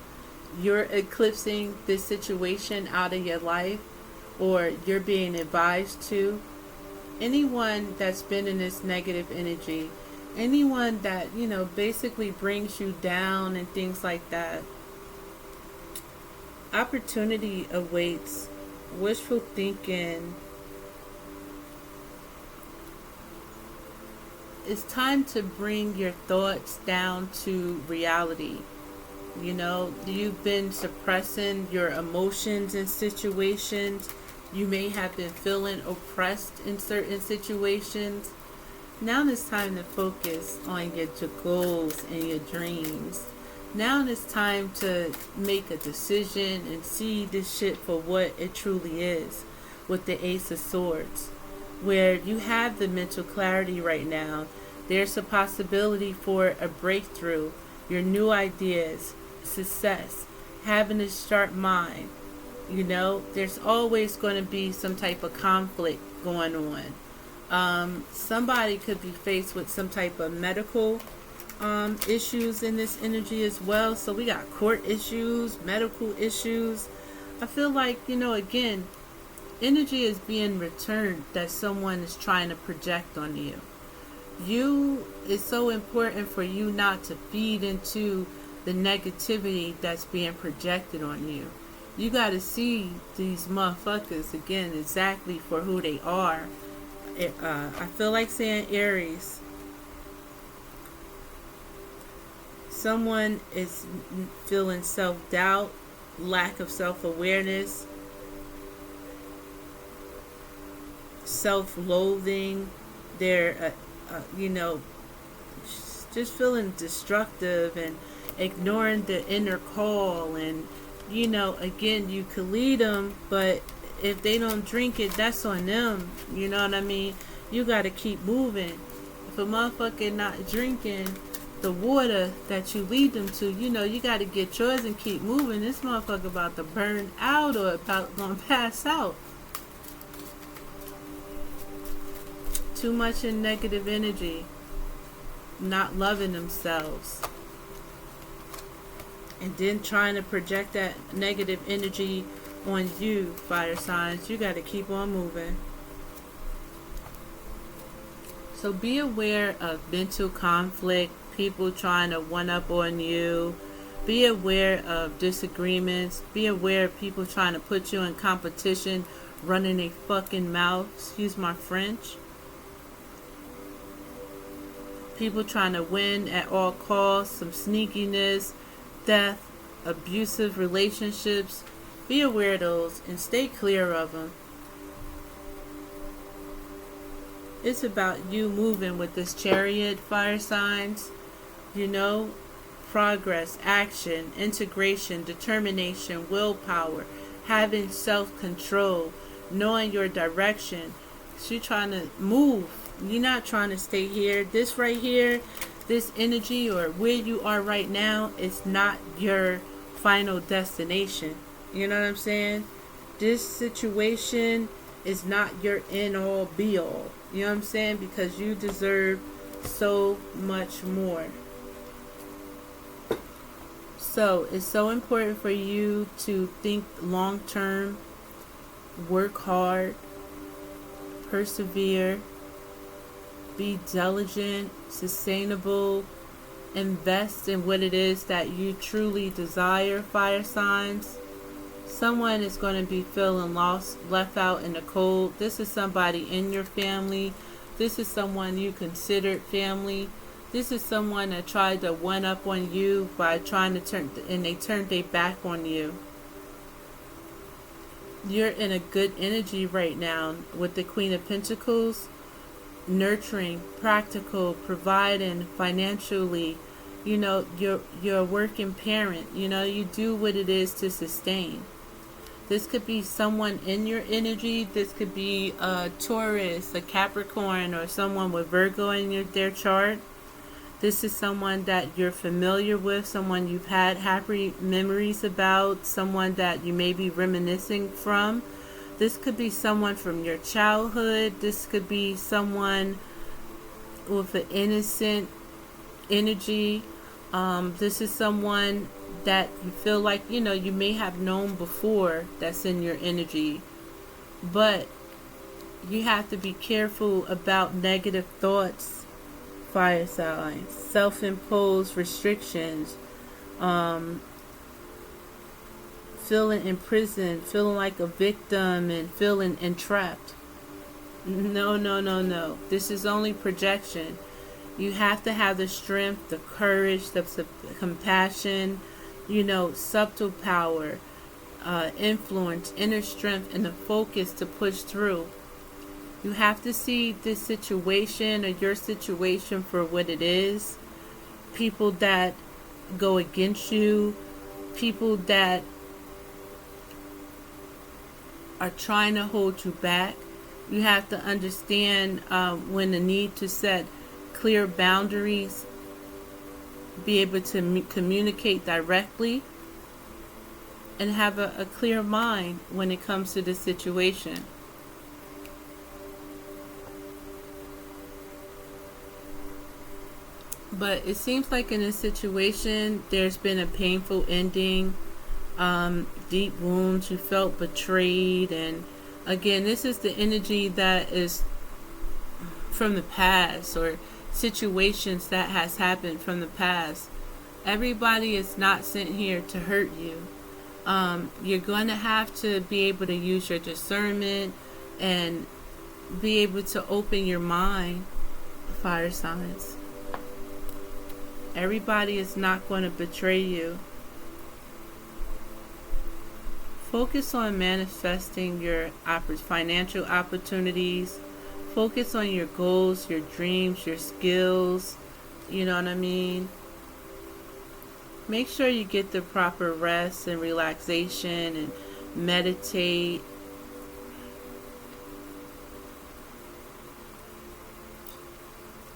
You're eclipsing this situation out of your life, or you're being advised to. Anyone that's been in this negative energy, anyone that, basically brings you down and things like that, opportunity awaits. Wishful thinking. It's time to bring your thoughts down to reality. You've been suppressing your emotions in situations. You may have been feeling oppressed in certain situations. Now it's time to focus on your goals and your dreams. Now it's time to make a decision and see this shit for what it truly is, with the Ace of Swords, where you have the mental clarity right now. There's a possibility for a breakthrough, your new ideas, success, having a sharp mind. There's always going to be some type of conflict going on. Somebody could be faced with some type of medical issues in this energy as well. So we got court issues, medical issues. I feel like, again, energy is being returned that someone is trying to project on you. It's so important for you not to feed into the negativity that's being projected on you. You got to see these motherfuckers again exactly for who they are. I feel like saying Aries. Someone is feeling self-doubt, lack of self-awareness, self-loathing. They're, just feeling destructive and ignoring the inner call. And, again, you could lead them, but if they don't drink it, that's on them. You know what I mean? You got to keep moving. If a motherfucker not drinking the water that you lead them to, you got to get yours and keep moving. This motherfucker about to burn out or about going to pass out. Too much in negative energy. Not loving themselves. And then trying to project that negative energy on you, fire signs. You got to keep on moving. So be aware of mental conflict, people trying to one up on you. Be aware of disagreements. Be aware of people trying to put you in competition, running a fucking mouth. Excuse my French. People trying to win at all costs, some sneakiness, theft, abusive relationships. Be aware of those and stay clear of them. It's about you moving with this Chariot, fire signs. Progress, action, integration, determination, willpower, having self-control, knowing your direction. So you're trying to move. You're not trying to stay here. This right here, this energy or where you are right now is not your final destination. You know what I'm saying? This situation is not your end all be all. You know what I'm saying? Because you deserve so much more. So it's so important for you to think long term, work hard, persevere, be diligent, sustainable, invest in what it is that you truly desire, fire signs. Someone is going to be feeling lost, left out in the cold. This is somebody in your family This is someone you considered family. This is someone that tried to one up on you by trying to and they turned their back on you. You're in a good energy right now with the Queen of Pentacles, nurturing, practical, providing financially. You know, you're a working parent. You know, you do what it is to sustain. This could be someone in your energy. This could be a Taurus, a Capricorn, or someone with Virgo in their chart. This is someone that you're familiar with, someone you've had happy memories about, someone that you may be reminiscing from. This could be someone from your childhood. This could be someone with an innocent energy. This is someone that you feel like, you know, you may have known before that's in your energy. But you have to be careful about negative thoughts, fire signs, self-imposed restrictions, feeling imprisoned, feeling like a victim, and feeling entrapped. No. This is only projection. You have to have the strength, the courage, the compassion, you know, subtle power, influence, inner strength, and the focus to push through. You have to see this situation or your situation for what it is. People that go against you, people that are trying to hold you back. You have to understand when the need to set clear boundaries, be able to communicate directly, and have a clear mind when it comes to this situation. But it seems like in this situation, there's been a painful ending, deep wounds, you felt betrayed. And again, this is the energy that is from the past, or situations that has happened from the past. Everybody is not sent here to hurt you. You're going to have to be able to use your discernment and be able to open your mind, fire signs. Everybody is not going to betray you. Focus on manifesting your financial opportunities. Focus on your goals, your dreams, your skills. You know what I mean? Make sure you get the proper rest and relaxation and meditate.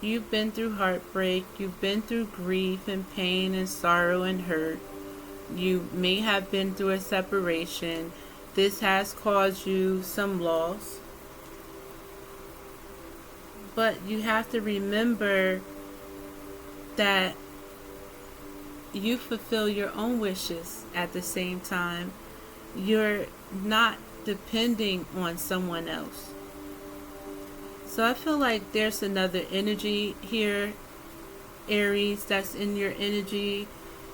You've been through heartbreak, you've been through grief and pain and sorrow and hurt. You may have been through a separation. This has caused you some loss. But you have to remember that you fulfill your own wishes at the same time. You're not depending on someone else. So I feel like there's another energy here, Aries, that's in your energy.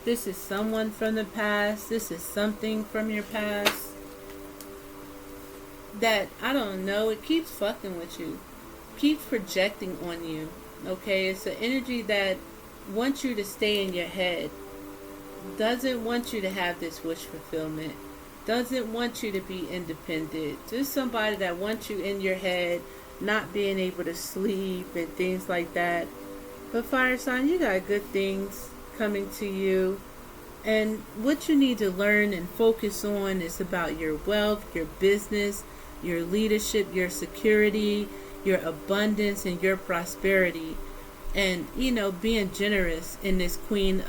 This is someone from the past. This is something from your past that, I don't know, it keeps fucking with you. Keeps projecting on you. Okay, it's an energy that wants you to stay in your head. Doesn't want you to have this wish fulfillment. Doesn't want you to be independent. Just somebody that wants you in your head, not being able to sleep and things like that. But fire sign, you got good things coming to you. And what you need to learn and focus on is about your wealth, your business, your leadership, your security, your abundance, and your prosperity. And, you know, being generous in this King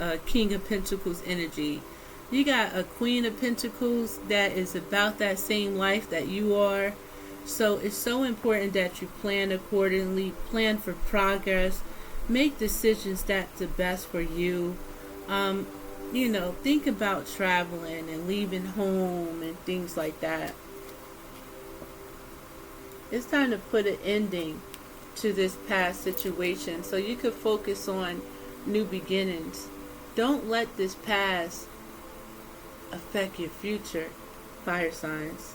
of Pentacles energy. You got a Queen of Pentacles that is about that same life that you are. So it's so important that you plan accordingly, plan for progress, make decisions that's the best for you. You know, think about traveling and leaving home and things like that. It's time to put an ending to this past situation so you could focus on new beginnings. Don't let this past affect your future, fire signs.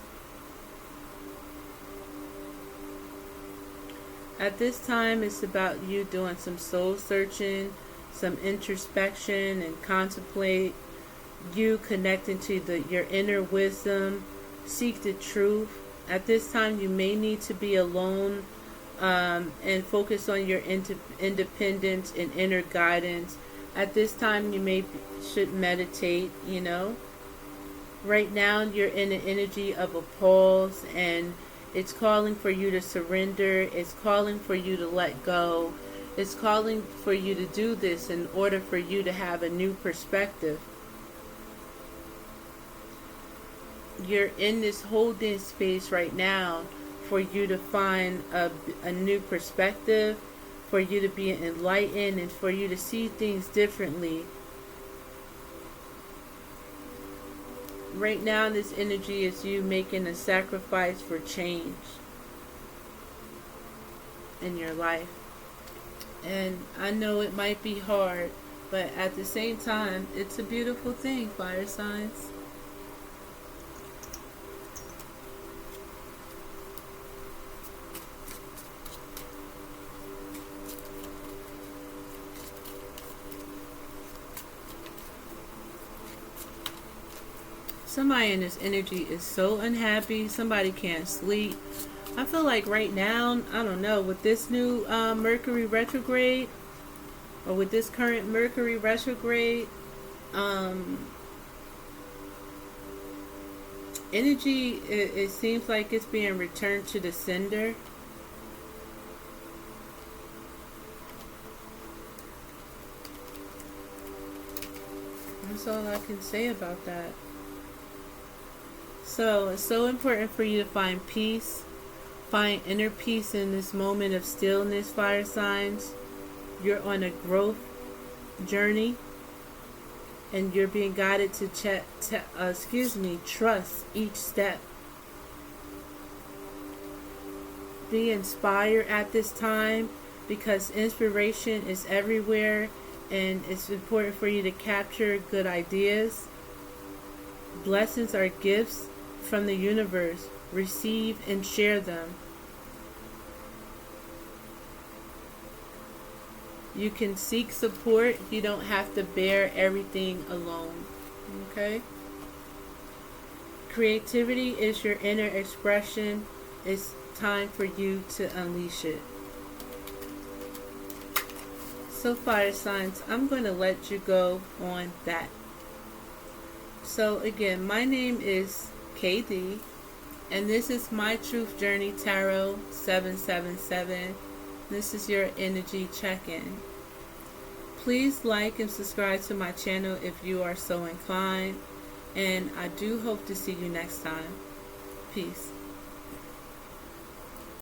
At this time, it's about you doing some soul searching, some introspection and contemplate, you connecting to your inner wisdom, seek the truth. At this time, you may need to be alone and focus on your independence and inner guidance. At this time, should meditate, Right now, you're in an energy of a pause, and it's calling for you to surrender. It's calling for you to let go. It's calling for you to do this in order for you to have a new perspective. You're in this holding space right now for you to find a new perspective, for you to be enlightened, and for you to see things differently. Right now, this energy is you making a sacrifice for change in your life. And I know it might be hard, but at the same time, it's a beautiful thing, fire signs. Somebody in this energy is so unhappy. Somebody can't sleep. I feel like right now, I don't know, with this new Mercury retrograde, or with this current Mercury retrograde, energy, it seems like it's being returned to the sender. That's all I can say about that. So it's so important for you to find peace, find inner peace in this moment of stillness, fire signs. You're on a growth journey, and you're being guided to trust each step. Be inspired at this time, because inspiration is everywhere, and it's important for you to capture good ideas. Blessings are gifts from the universe. Receive and share them. You can seek support. You don't have to bear everything alone. Okay? Creativity is your inner expression. It's time for you to unleash it. So, fire signs, I'm going to let you go on that. So again, my name is KD, and this is My Truth Journey Tarot 777. This is your energy check-in. Please like and subscribe to my channel if you are so inclined, and I do hope to see you next time. Peace.